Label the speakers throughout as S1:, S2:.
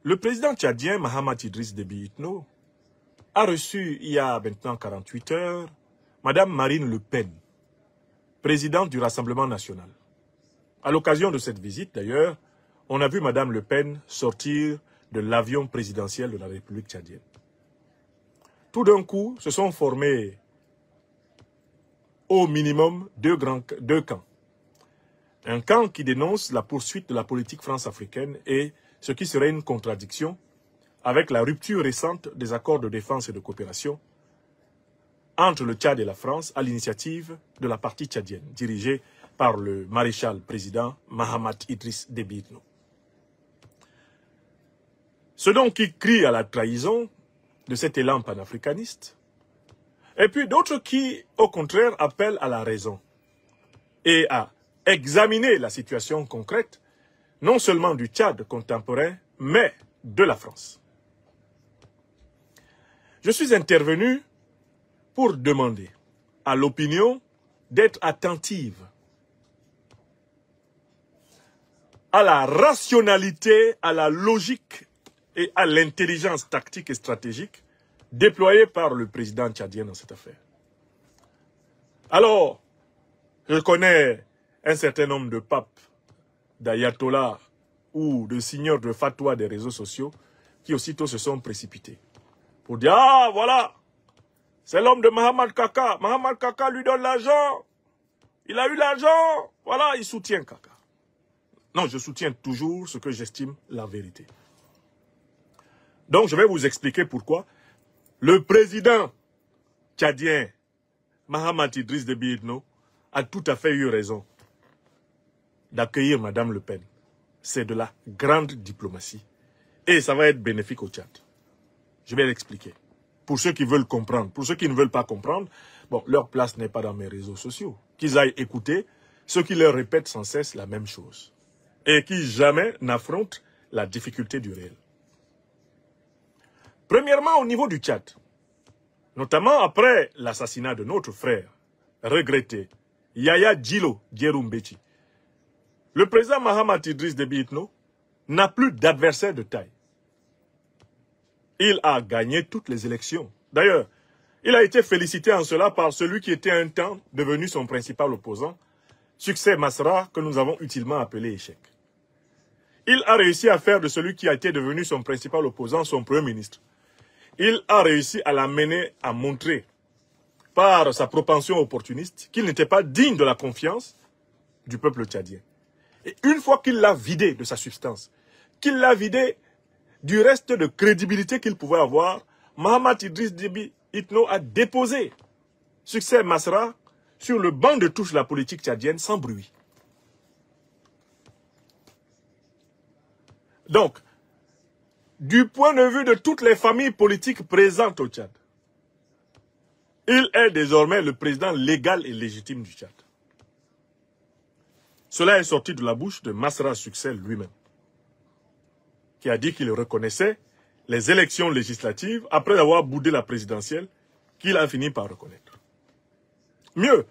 S1: Le président tchadien Mahamat Idriss Déby Itno a reçu il y a maintenant 48 heures Madame Marine Le Pen, présidente du Rassemblement national. À l'occasion de cette visite, d'ailleurs, on a vu Madame Le Pen sortir de l'avion présidentiel de la République tchadienne. Tout d'un coup, se sont formés au minimum deux camps. Un camp qui dénonce la poursuite de la politique france-africaine et ce qui serait une contradiction avec la rupture récente des accords de défense et de coopération entre le Tchad et la France à l'initiative de la partie tchadienne, dirigée par le maréchal président Mahamat Idriss Déby Itno. Ceux donc qui crient à la trahison de cet élan panafricaniste, et puis d'autres qui, au contraire, appellent à la raison et à examiner la situation concrète, non seulement du Tchad contemporain, mais de la France. Je suis intervenu pour demander à l'opinion d'être attentive à la rationalité, à la logique et à l'intelligence tactique et stratégique déployée par le président tchadien dans cette affaire. Alors, je connais un certain nombre de papes, d'ayatollahs ou de signeurs de fatwa des réseaux sociaux qui aussitôt se sont précipités pour dire « Ah, voilà, c'est l'homme de Mahamat Kaka. Mahamat Kaka lui donne l'argent. Il a eu l'argent. Voilà, il soutient Kaka. » Non, je soutiens toujours ce que j'estime la vérité. Donc, je vais vous expliquer pourquoi le président tchadien Mahamat Idriss Déby Itno a tout à fait eu raison d'accueillir Madame Le Pen. C'est de la grande diplomatie. Et ça va être bénéfique au Tchad. Je vais l'expliquer. Pour ceux qui veulent comprendre. Pour ceux qui ne veulent pas comprendre, bon, leur place n'est pas dans mes réseaux sociaux. Qu'ils aillent écouter ceux qui leur répètent sans cesse la même chose. Et qui jamais n'affrontent la difficulté du réel. Premièrement, au niveau du Tchad, notamment après l'assassinat de notre frère, regretté, Yaya Djilo Djeroumbéchi, le président Mahamat Idriss Déby Itno n'a plus d'adversaire de taille. Il a gagné toutes les élections. D'ailleurs, il a été félicité en cela par celui qui était un temps devenu son principal opposant, Succès Masra, que nous avons utilement appelé échec. Il a réussi à faire de celui qui a été devenu son principal opposant son premier ministre. Il a réussi à l'amener à montrer, par sa propension opportuniste, qu'il n'était pas digne de la confiance du peuple tchadien. Et une fois qu'il l'a vidé de sa substance, qu'il l'a vidé du reste de crédibilité qu'il pouvait avoir, Mahamat Idriss Déby Itno a déposé Succès Masra sur le banc de touche de la politique tchadienne sans bruit. Donc, du point de vue de toutes les familles politiques présentes au Tchad, il est désormais le président légal et légitime du Tchad. Cela est sorti de la bouche de Masra Succès lui-même, qui a dit qu'il reconnaissait les élections législatives après avoir boudé la présidentielle qu'il a fini par reconnaître. Mieux,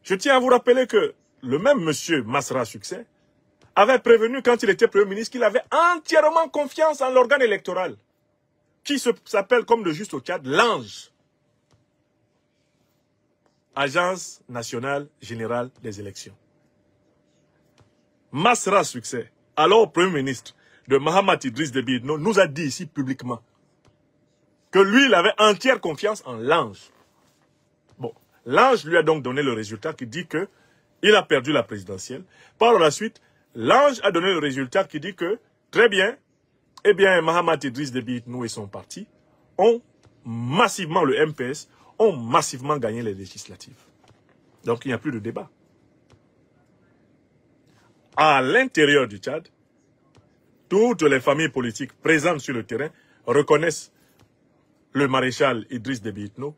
S1: je tiens à vous rappeler que le même monsieur Masra Succès avait prévenu quand il était Premier ministre qu'il avait entièrement confiance en l'organe électoral, qui s'appelle comme de juste au Tchad, l'ANGE, Agence nationale générale des élections. Masra Succès, alors Premier ministre de Mahamat Idriss Déby Itno, nous a dit ici publiquement que lui, il avait entière confiance en l'ANGE. Bon, l'ANGE lui a donc donné le résultat qui dit que il a perdu la présidentielle. Par la suite, l'ANGE a donné le résultat qui dit que, très bien, eh bien, Mahamat Idriss Déby Itno et son parti ont massivement, le MPS, ont massivement gagné les législatives. Donc, il n'y a plus de débat. À l'intérieur du Tchad, toutes les familles politiques présentes sur le terrain reconnaissent le maréchal Idriss Déby Itno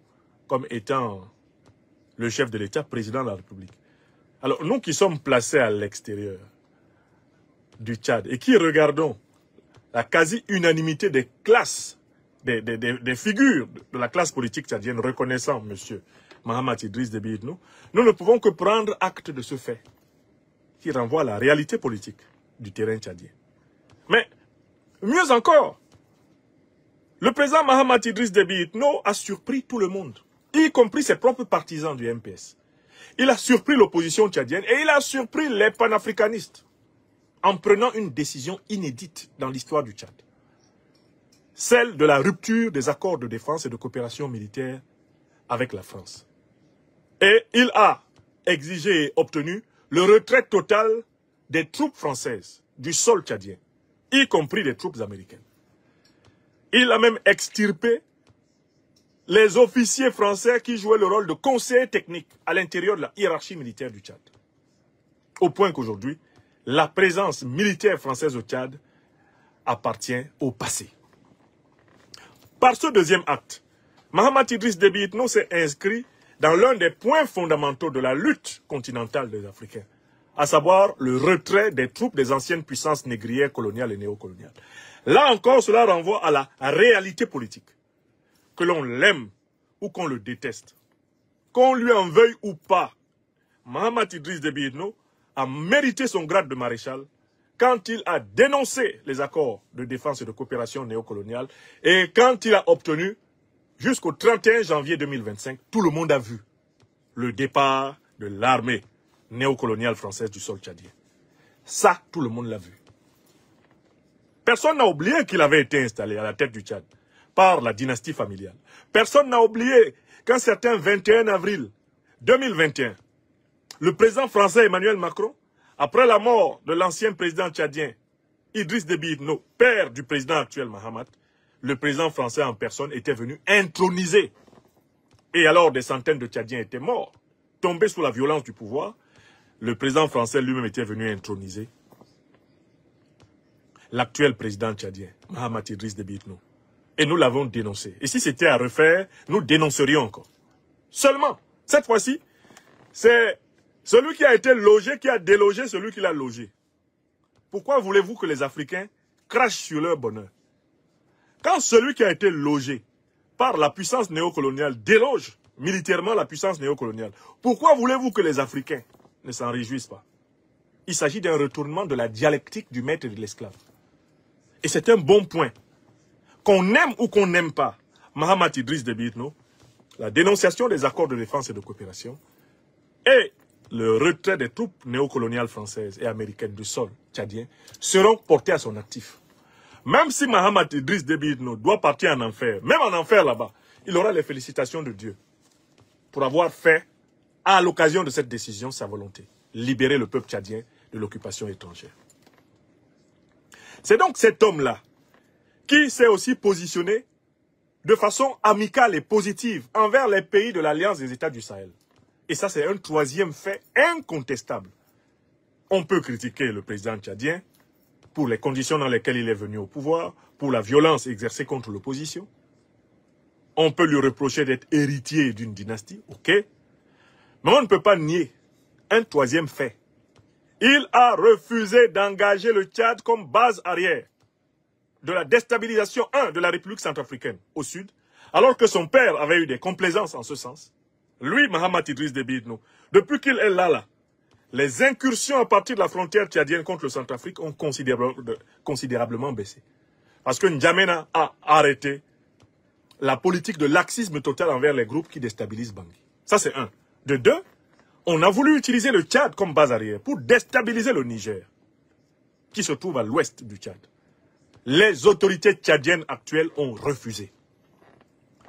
S1: comme étant le chef de l'État, président de la République. Alors, nous qui sommes placés à l'extérieur du Tchad et qui regardons la quasi-unanimité des classes, des figures de la classe politique tchadienne reconnaissant M. Mahamat Idriss Déby Itno, nous ne pouvons que prendre acte de ce fait qui renvoie à la réalité politique du terrain tchadien. Mais Mieux encore, le président Mahamat Idriss Déby Itno a surpris tout le monde, y compris ses propres partisans du MPS. Il a surpris l'opposition tchadienne et il a surpris les panafricanistes en prenant une décision inédite dans l'histoire du Tchad. Celle de la rupture des accords de défense et de coopération militaire avec la France. Et il a exigé et obtenu le retrait total des troupes françaises du sol tchadien, y compris des troupes américaines. Il a même extirpé les officiers français qui jouaient le rôle de conseillers techniques à l'intérieur de la hiérarchie militaire du Tchad. Au point qu'aujourd'hui, la présence militaire française au Tchad appartient au passé. Par ce deuxième acte, Mahamat Idriss Déby Itno s'est inscrit dans l'un des points fondamentaux de la lutte continentale des Africains, à savoir le retrait des troupes des anciennes puissances négrières coloniales et néocoloniales. Là encore, cela renvoie à la réalité politique. Que l'on l'aime ou qu'on le déteste, qu'on lui en veuille ou pas, Mahamat Idriss Déby Itno a mérité son grade de maréchal quand il a dénoncé les accords de défense et de coopération néocoloniale et quand il a obtenu, jusqu'au 31 janvier 2025, tout le monde a vu le départ de l'armée néocoloniale française du sol tchadien. Ça, tout le monde l'a vu. Personne n'a oublié qu'il avait été installé à la tête du Tchad par la dynastie familiale. Personne n'a oublié qu'un certain 21 avril 2021, le président français Emmanuel Macron, après la mort de l'ancien président tchadien Idriss Déby Itno, père du président actuel Mahamat, le président français en personne était venu introniser. Et alors des centaines de Tchadiens étaient morts, tombés sous la violence du pouvoir. Le président français lui-même était venu introniser l'actuel président tchadien, Mahamat Idriss Déby Itno. Et nous l'avons dénoncé. Et si c'était à refaire, nous dénoncerions encore. Seulement, cette fois-ci, c'est celui qui a été logé qui a délogé celui qui l'a logé. Pourquoi voulez-vous que les Africains crachent sur leur bonheur? Quand celui qui a été logé par la puissance néocoloniale déloge militairement la puissance néocoloniale, pourquoi voulez-vous que les Africains ne s'en réjouissent pas? Il s'agit d'un retournement de la dialectique du maître et de l'esclave. Et c'est un bon point. Qu'on aime ou qu'on n'aime pas Mahamat Idriss Déby Itno, la dénonciation des accords de défense et de coopération et le retrait des troupes néocoloniales françaises et américaines du sol tchadien seront portés à son actif. Même si Mahamat Idriss Déby Itno doit partir en enfer, même en enfer là-bas, il aura les félicitations de Dieu pour avoir fait, à l'occasion de cette décision, sa volonté. Libérer le peuple tchadien de l'occupation étrangère. C'est donc cet homme-là qui s'est aussi positionné de façon amicale et positive envers les pays de l'Alliance des États du Sahel. Et ça, c'est un troisième fait incontestable. On peut critiquer le président tchadien pour les conditions dans lesquelles il est venu au pouvoir, pour la violence exercée contre l'opposition. On peut lui reprocher d'être héritier d'une dynastie, ok. Mais on ne peut pas nier un troisième fait. Il a refusé d'engager le Tchad comme base arrière de la déstabilisation, de la République centrafricaine au sud, alors que son père avait eu des complaisances en ce sens. Lui, Mahamat Idriss Déby Itno, depuis qu'il est là, les incursions à partir de la frontière tchadienne contre le Centrafrique ont considérablement baissé. Parce que N'Djamena a arrêté la politique de laxisme total envers les groupes qui déstabilisent Bangui. Ça, c'est un. De deux, on a voulu utiliser le Tchad comme base arrière pour déstabiliser le Niger, qui se trouve à l'ouest du Tchad. Les autorités tchadiennes actuelles ont refusé.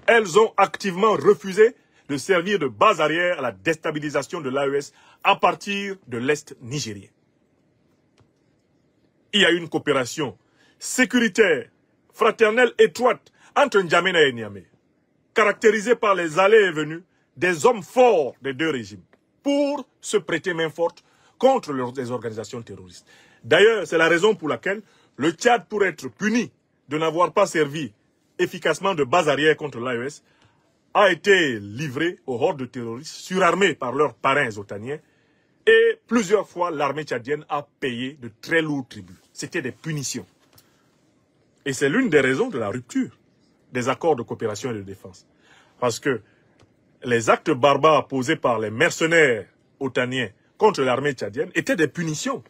S1: Elles ont activement refusé de servir de base arrière à la déstabilisation de l'AES à partir de l'Est nigérien. Il y a une coopération sécuritaire, fraternelle, étroite entre N'Djamena et Niamey, caractérisée par les allées et venues des hommes forts des deux régimes, pour se prêter main forte contre les organisations terroristes. D'ailleurs, c'est la raison pour laquelle le Tchad, pour être puni de n'avoir pas servi efficacement de base arrière contre l'AES, a été livré aux hordes terroristes surarmées par leurs parrains otaniens et plusieurs fois l'armée tchadienne a payé de très lourds tributs. C'était des punitions. Et c'est l'une des raisons de la rupture des accords de coopération et de défense. Parce que les actes barbares posés par les mercenaires otaniens contre l'armée tchadienne étaient des punitions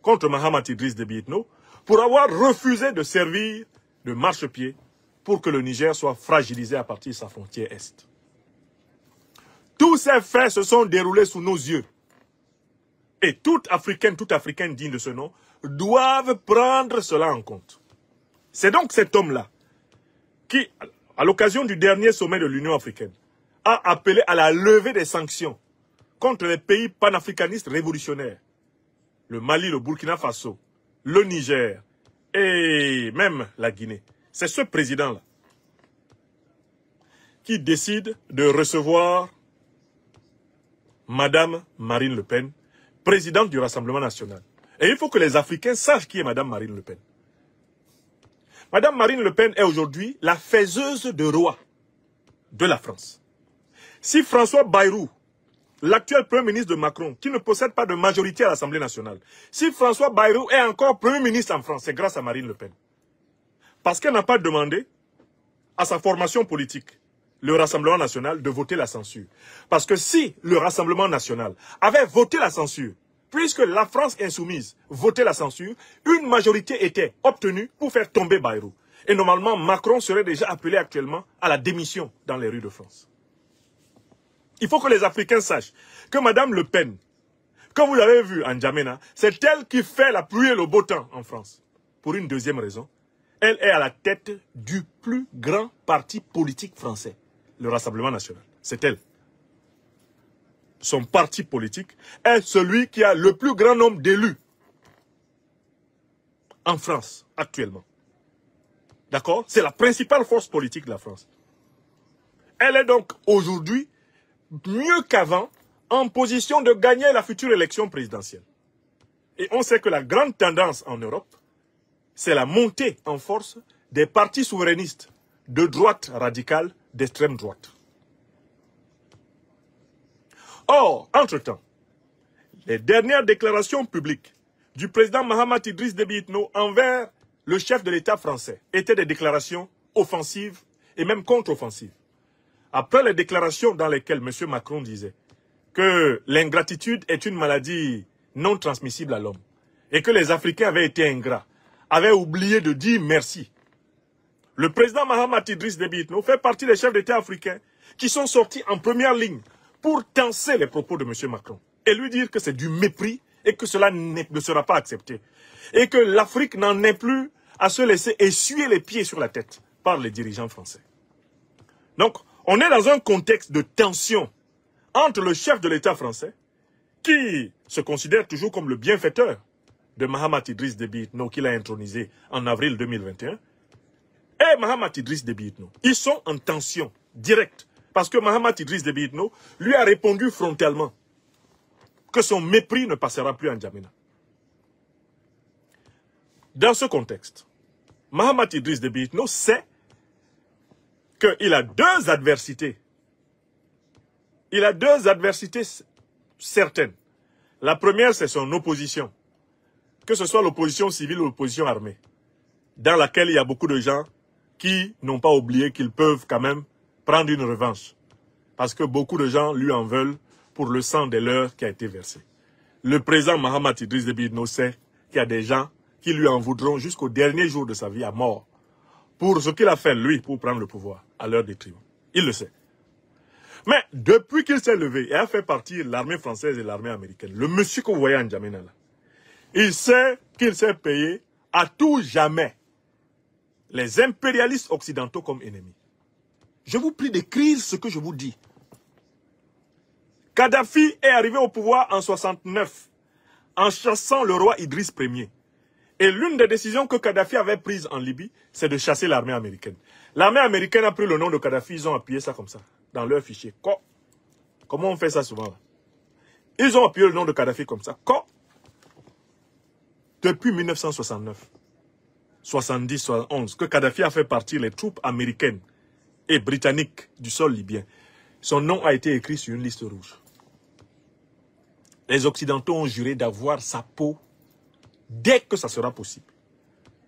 S1: contre Mahamat Idriss Déby Itno pour avoir refusé de servir de marchepied pour que le Niger soit fragilisé à partir de sa frontière Est. Tous ces faits se sont déroulés sous nos yeux. Et tout Africain digne de ce nom, doivent prendre cela en compte. C'est donc cet homme-là qui, à l'occasion du dernier sommet de l'Union africaine, a appelé à la levée des sanctions contre les pays panafricanistes révolutionnaires, le Mali, le Burkina Faso, le Niger et même la Guinée. C'est ce président-là qui décide de recevoir Madame Marine Le Pen, présidente du Rassemblement national. Et il faut que les Africains sachent qui est Madame Marine Le Pen. Madame Marine Le Pen est aujourd'hui la faiseuse de roi de la France. Si François Bayrou, l'actuel Premier ministre de Macron, qui ne possède pas de majorité à l'Assemblée nationale, si François Bayrou est encore Premier ministre en France, c'est grâce à Marine Le Pen. Parce qu'elle n'a pas demandé à sa formation politique, le Rassemblement national, de voter la censure. Parce que si le Rassemblement national avait voté la censure, puisque la France insoumise votait la censure, une majorité était obtenue pour faire tomber Bayrou. Et normalement, Macron serait déjà appelé actuellement à la démission dans les rues de France. Il faut que les Africains sachent que Madame Le Pen, comme vous l'avez vu en N'Djamena, c'est elle qui fait la pluie et le beau temps en France. Pour une deuxième raison, elle est à la tête du plus grand parti politique français, le Rassemblement national. C'est elle. Son parti politique est celui qui a le plus grand nombre d'élus en France actuellement. D'accord? C'est la principale force politique de la France. Elle est donc aujourd'hui, mieux qu'avant, en position de gagner la future élection présidentielle. Et on sait que la grande tendance en Europe, c'est la montée en force des partis souverainistes de droite radicale, d'extrême droite. Or, entre-temps, les dernières déclarations publiques du président Mahamat Idriss Déby Itno envers le chef de l'État français étaient des déclarations offensives et même contre-offensives. Après les déclarations dans lesquelles M. Macron disait que l'ingratitude est une maladie non transmissible à l'homme et que les Africains avaient été ingrats, avaient oublié de dire merci. Le président Mahamat Idriss Déby Itno fait partie des chefs d'État africains qui sont sortis en première ligne pour tenser les propos de M. Macron et lui dire que c'est du mépris et que cela ne sera pas accepté. Et que l'Afrique n'en est plus à se laisser essuyer les pieds sur la tête par les dirigeants français. Donc, on est dans un contexte de tension entre le chef de l'État français, qui se considère toujours comme le bienfaiteur de Mahamat Idriss Déby Itno, qu'il a intronisé en avril 2021, et Mahamat Idriss Déby Itno. Ils sont en tension directe, parce que Mahamat Idriss Déby Itno lui a répondu frontalement que son mépris ne passera plus en N'Djamena. Dans ce contexte, Mahamat Idriss Déby Itno sait qu'il a deux adversités. Il a deux adversités certaines. La première, c'est son opposition. Que ce soit l'opposition civile ou l'opposition armée, dans laquelle il y a beaucoup de gens qui n'ont pas oublié qu'ils peuvent quand même prendre une revanche. Parce que beaucoup de gens lui en veulent pour le sang des leurs qui a été versé. Le président Mahamat Idriss Déby Itno sait qu'il y a des gens qui lui en voudront jusqu'au dernier jour de sa vie à mort pour ce qu'il a fait, lui, pour prendre le pouvoir à leur détriment. Il le sait. Mais depuis qu'il s'est levé et a fait partir l'armée française et l'armée américaine, le monsieur que vous voyez en N'Djamena là, il sait qu'il s'est payé à tout jamais les impérialistes occidentaux comme ennemis. Je vous prie d'écrire ce que je vous dis. Kadhafi est arrivé au pouvoir en 1969 en chassant le roi Idriss Ier. Et l'une des décisions que Kadhafi avait prises en Libye, c'est de chasser l'armée américaine. L'armée américaine a pris le nom de Kadhafi, ils ont appuyé ça comme ça, dans leur fichier. Comment on fait ça souvent là? Ils ont appuyé le nom de Kadhafi comme ça. Depuis 1969, 70, 71, que Kadhafi a fait partir les troupes américaines et britanniques du sol libyen. Son nom a été écrit sur une liste rouge. Les Occidentaux ont juré d'avoir sa peau dès que ça sera possible.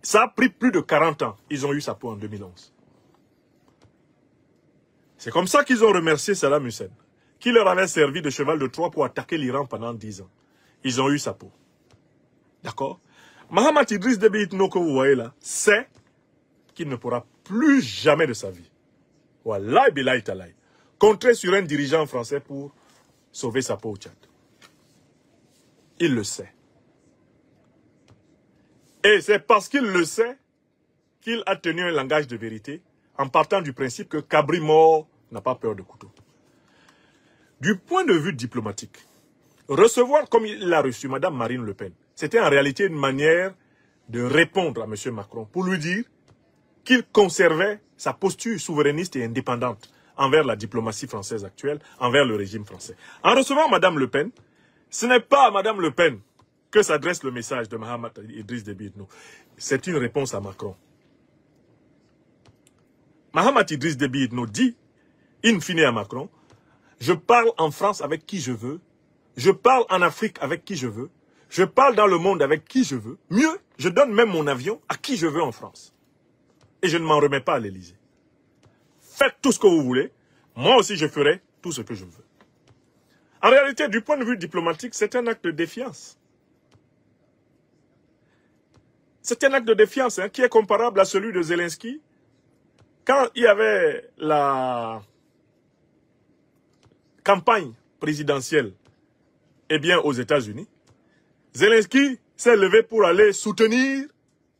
S1: Ça a pris plus de 40 ans. Ils ont eu sa peau en 2011. C'est comme ça qu'ils ont remercié Saddam Hussein, qui leur avait servi de cheval de Troie pour attaquer l'Iran pendant 10 ans. Ils ont eu sa peau. D'accord? Mahamat Idriss Déby Itno que vous voyez là, sait qu'il ne pourra plus jamais de sa vie, wallahi billahi talaï, compter sur un dirigeant français pour sauver sa peau au Tchad. Il le sait. Et c'est parce qu'il le sait qu'il a tenu un langage de vérité en partant du principe que cabri mort n'a pas peur de couteau. Du point de vue diplomatique, recevoir comme il l'a reçu Mme Marine Le Pen, c'était en réalité une manière de répondre à M. Macron pour lui dire qu'il conservait sa posture souverainiste et indépendante envers la diplomatie française actuelle, envers le régime français. En recevant Mme Le Pen, ce n'est pas à Mme Le Pen que s'adresse le message de Mahamat Idriss Déby Itno. C'est une réponse à Macron. Mahamat Idriss Déby Itno dit, in fine à Macron, je parle en France avec qui je veux, je parle en Afrique avec qui je veux, je parle dans le monde avec qui je veux. Mieux, je donne même mon avion à qui je veux en France. Et je ne m'en remets pas à l'Élysée. Faites tout ce que vous voulez, moi aussi je ferai tout ce que je veux. En réalité, du point de vue diplomatique, c'est un acte de défiance. C'est un acte de défiance qui est comparable à celui de Zelensky quand il y avait la campagne présidentielle aux États-Unis. Zelensky s'est levé pour aller soutenir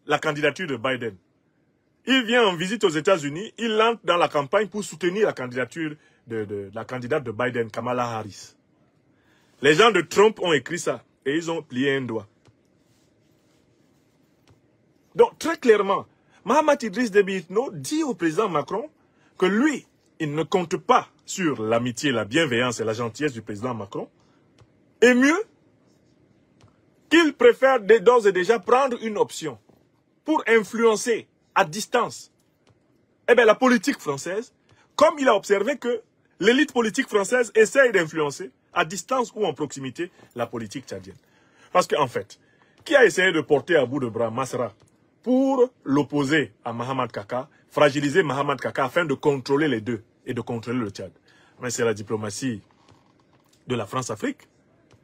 S1: la candidature de Biden. Il vient en visite aux États-Unis, il entre dans la campagne pour soutenir la candidature de la candidate de Biden, Kamala Harris. Les gens de Trump ont écrit ça et ils ont plié un doigt. Donc, très clairement, Mahamat Idriss Déby Itno dit au président Macron que lui, il ne compte pas sur l'amitié, la bienveillance et la gentillesse du président Macron. Et mieux, qu'il préfère d'ores et déjà prendre une option pour influencer à distance la politique française, comme il a observé que l'élite politique française essaye d'influencer à distance ou en proximité la politique tchadienne. Parce qu'en fait, qui a essayé de porter à bout de bras Masra pour l'opposer à Mahamat Kaka, fragiliser Mahamat Kaka afin de contrôler les deux et de contrôler le Tchad? Mais c'est la diplomatie de la France-Afrique.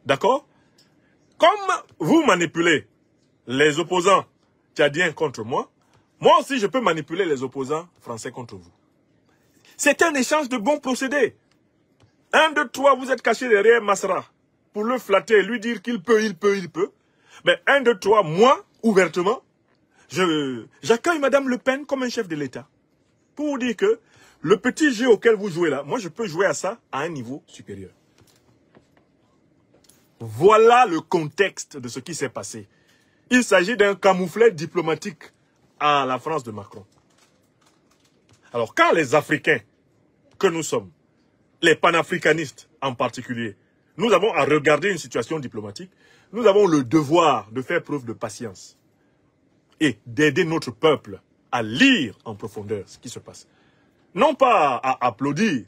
S1: D'accord? Comme vous manipulez les opposants tchadiens contre moi, moi aussi je peux manipuler les opposants français contre vous. C'est un échange de bons procédés. 1, 2, 3, vous êtes caché derrière Masra pour le flatter et lui dire qu'il peut. Mais 1, 2, 3, moi, ouvertement, j'accueille Mme Le Pen comme un chef de l'État. Pour vous dire que le petit jeu auquel vous jouez là, moi je peux jouer à ça à un niveau supérieur. Voilà le contexte de ce qui s'est passé. Il s'agit d'un camouflet diplomatique à la France de Macron. Alors quand les Africains que nous sommes, les panafricanistes en particulier, nous avons à regarder une situation diplomatique, nous avons le devoir de faire preuve de patience et d'aider notre peuple à lire en profondeur ce qui se passe. Non pas à applaudir,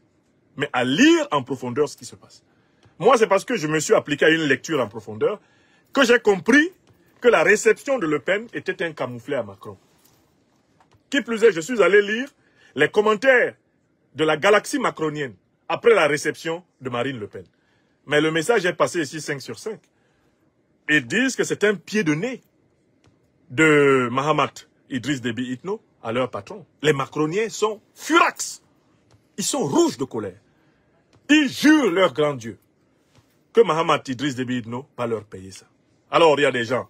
S1: mais à lire en profondeur ce qui se passe. Moi, c'est parce que je me suis appliqué à une lecture en profondeur que j'ai compris que la réception de Le Pen était un camouflet à Macron. Qui plus est, je suis allé lire les commentaires de la galaxie macronienne après la réception de Marine Le Pen. Mais le message est passé ici 5 sur 5. Ils disent que c'est un pied de nez de Mahamat Idriss Déby Itno à leur patron. Les macroniens sont furax. Ils sont rouges de colère. Ils jurent leur grand Dieu que Mahamat Idriss Déby Itno va leur payer ça. Alors il y a des gens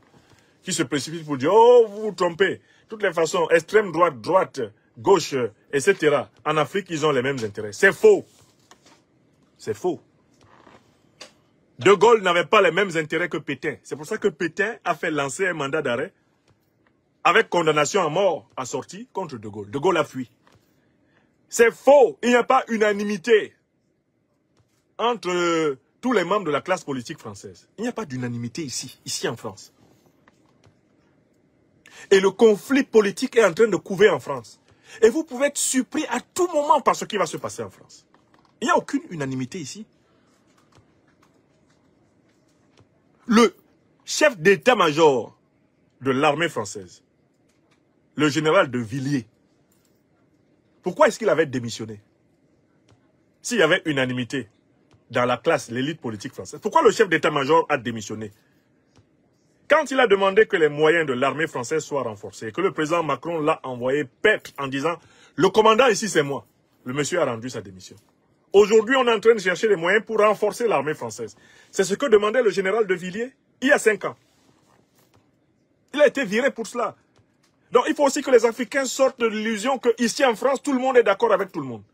S1: qui se précipitent pour dire « Oh, vous vous trompez. De toutes les façons, extrême droite, droite, gauche, etc. En Afrique, ils ont les mêmes intérêts. » C'est faux. C'est faux. De Gaulle n'avait pas les mêmes intérêts que Pétain. C'est pour ça que Pétain a fait lancer un mandat d'arrêt avec condamnation à mort assortie contre De Gaulle. De Gaulle a fui. C'est faux. Il n'y a pas unanimité entre tous les membres de la classe politique française. Il n'y a pas d'unanimité ici en France. Et le conflit politique est en train de couver en France. Et vous pouvez être surpris à tout moment par ce qui va se passer en France. Il n'y a aucune unanimité ici. Le chef d'état-major de l'armée française, le général de Villiers, pourquoi est-ce qu'il avait démissionné? S'il y avait unanimité dans la classe, l'élite politique française, pourquoi le chef d'état-major a démissionné? Quand il a demandé que les moyens de l'armée française soient renforcés, que le président Macron l'a envoyé paître en disant « Le commandant ici, c'est moi », le monsieur a rendu sa démission. Aujourd'hui, on est en train de chercher les moyens pour renforcer l'armée française. C'est ce que demandait le général de Villiers il y a 5 ans. Il a été viré pour cela. Donc il faut aussi que les Africains sortent de l'illusion qu'ici en France, tout le monde est d'accord avec tout le monde.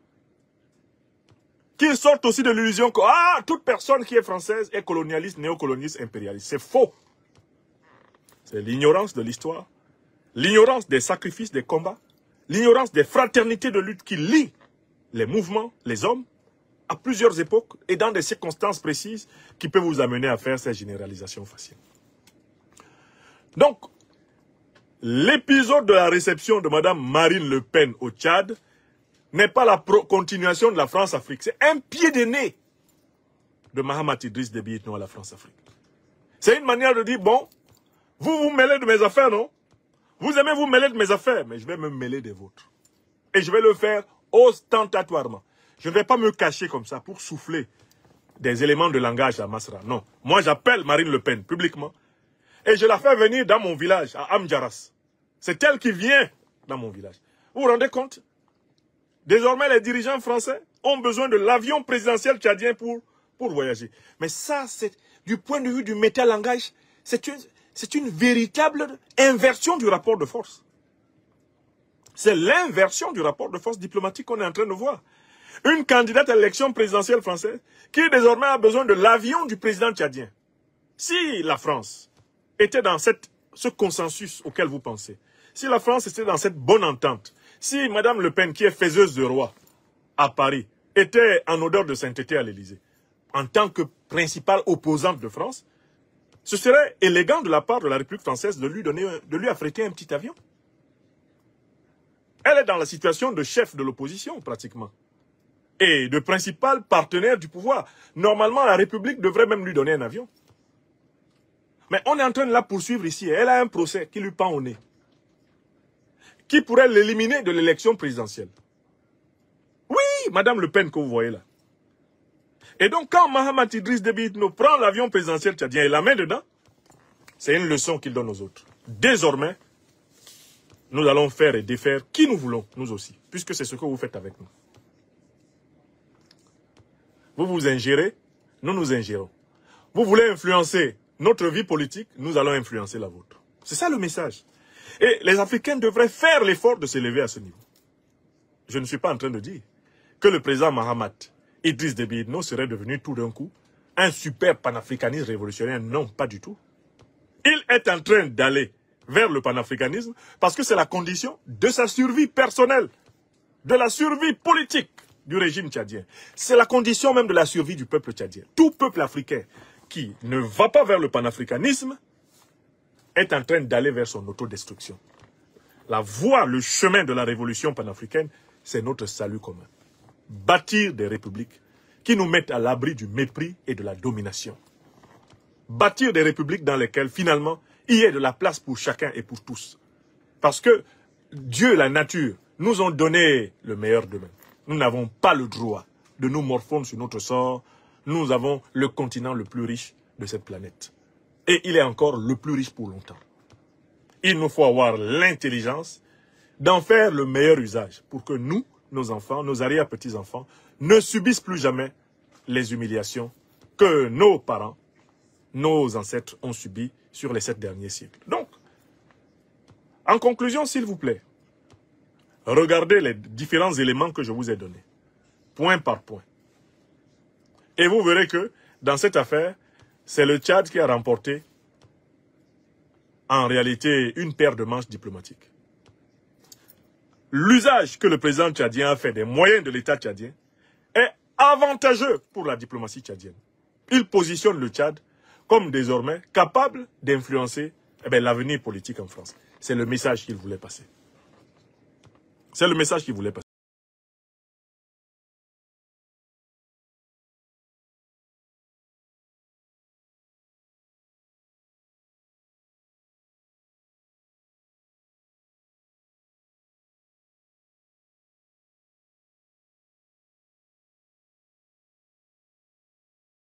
S1: Qu'ils sortent aussi de l'illusion que toute personne qui est française est colonialiste, néocolonialiste, impérialiste. C'est faux. C'est l'ignorance de l'histoire, l'ignorance des sacrifices, des combats, l'ignorance des fraternités de lutte qui lient les mouvements, les hommes, à plusieurs époques et dans des circonstances précises qui peuvent vous amener à faire ces généralisations faciles. Donc, l'épisode de la réception de Mme Marine Le Pen au Tchad n'est pas la continuation de la France-Afrique. C'est un pied de nez de Mahamat Idriss Déby Itno à la France-Afrique. C'est une manière de dire, bon, vous vous mêlez de mes affaires, non? Vous aimez vous mêler de mes affaires, mais je vais me mêler des vôtres. Et je vais le faire ostentatoirement. Je ne vais pas me cacher comme ça pour souffler des éléments de langage à Masra. Non. Moi, j'appelle Marine Le Pen publiquement et je la fais venir dans mon village, à Amdjaras. C'est elle qui vient dans mon village. Vous vous rendez compte? Désormais, les dirigeants français ont besoin de l'avion présidentiel tchadien pour voyager. Mais ça, c'est du point de vue du métalangage, c'est une véritable inversion du rapport de force. C'est l'inversion du rapport de force diplomatique qu'on est en train de voir. Une candidate à l'élection présidentielle française qui désormais a besoin de l'avion du président tchadien. Si la France était dans ce consensus auquel vous pensez, si la France était dans cette bonne entente, si Mme Le Pen, qui est faiseuse de roi à Paris, était en odeur de sainteté à l'Élysée, en tant que principale opposante de France, ce serait élégant de la part de la République française de lui affréter un petit avion. Elle est dans la situation de chef de l'opposition, pratiquement. Et de principal partenaire du pouvoir. Normalement, la République devrait même lui donner un avion. Mais on est en train de la poursuivre ici. Elle a un procès qui lui pend au nez. Qui pourrait l'éliminer de l'élection présidentielle. Oui, Mme Le Pen que vous voyez là. Et donc, quand Mahamat Idriss Déby Itno prend l'avion présidentiel tchadien et la met dedans, c'est une leçon qu'il donne aux autres. Désormais, nous allons faire et défaire qui nous voulons, nous aussi, puisque c'est ce que vous faites avec nous. Vous vous ingérez, nous nous ingérons. Vous voulez influencer notre vie politique, nous allons influencer la vôtre. C'est ça le message. Et les Africains devraient faire l'effort de s'élever à ce niveau. Je ne suis pas en train de dire que le président Mahamat Idriss Déby Itno serait devenu tout d'un coup un super panafricaniste révolutionnaire. Non, pas du tout. Il est en train d'aller vers le panafricanisme parce que c'est la condition de sa survie personnelle, de la survie politique du régime tchadien. C'est la condition même de la survie du peuple tchadien. Tout peuple africain qui ne va pas vers le panafricanisme est en train d'aller vers son autodestruction. La voie, le chemin de la révolution panafricaine, c'est notre salut commun. Bâtir des républiques qui nous mettent à l'abri du mépris et de la domination. Bâtir des républiques dans lesquelles, finalement, il y ait de la place pour chacun et pour tous. Parce que Dieu, la nature, nous ont donné le meilleur d'eux-mêmes. Nous n'avons pas le droit de nous morfondre sur notre sort. Nous avons le continent le plus riche de cette planète. Et il est encore le plus riche pour longtemps. Il nous faut avoir l'intelligence d'en faire le meilleur usage pour que nous, nos enfants, nos arrière-petits-enfants, ne subissent plus jamais les humiliations que nos parents, nos ancêtres ont subies sur les 7 derniers siècles. Donc, en conclusion, s'il vous plaît, regardez les différents éléments que je vous ai donnés, point par point. Et vous verrez que, dans cette affaire, c'est le Tchad qui a remporté, en réalité, une paire de manches diplomatiques. L'usage que le président tchadien a fait des moyens de l'État tchadien est avantageux pour la diplomatie tchadienne. Il positionne le Tchad comme désormais capable d'influencer l'avenir politique en France. C'est le message qu'il voulait passer. C'est le message qu'il voulait passer.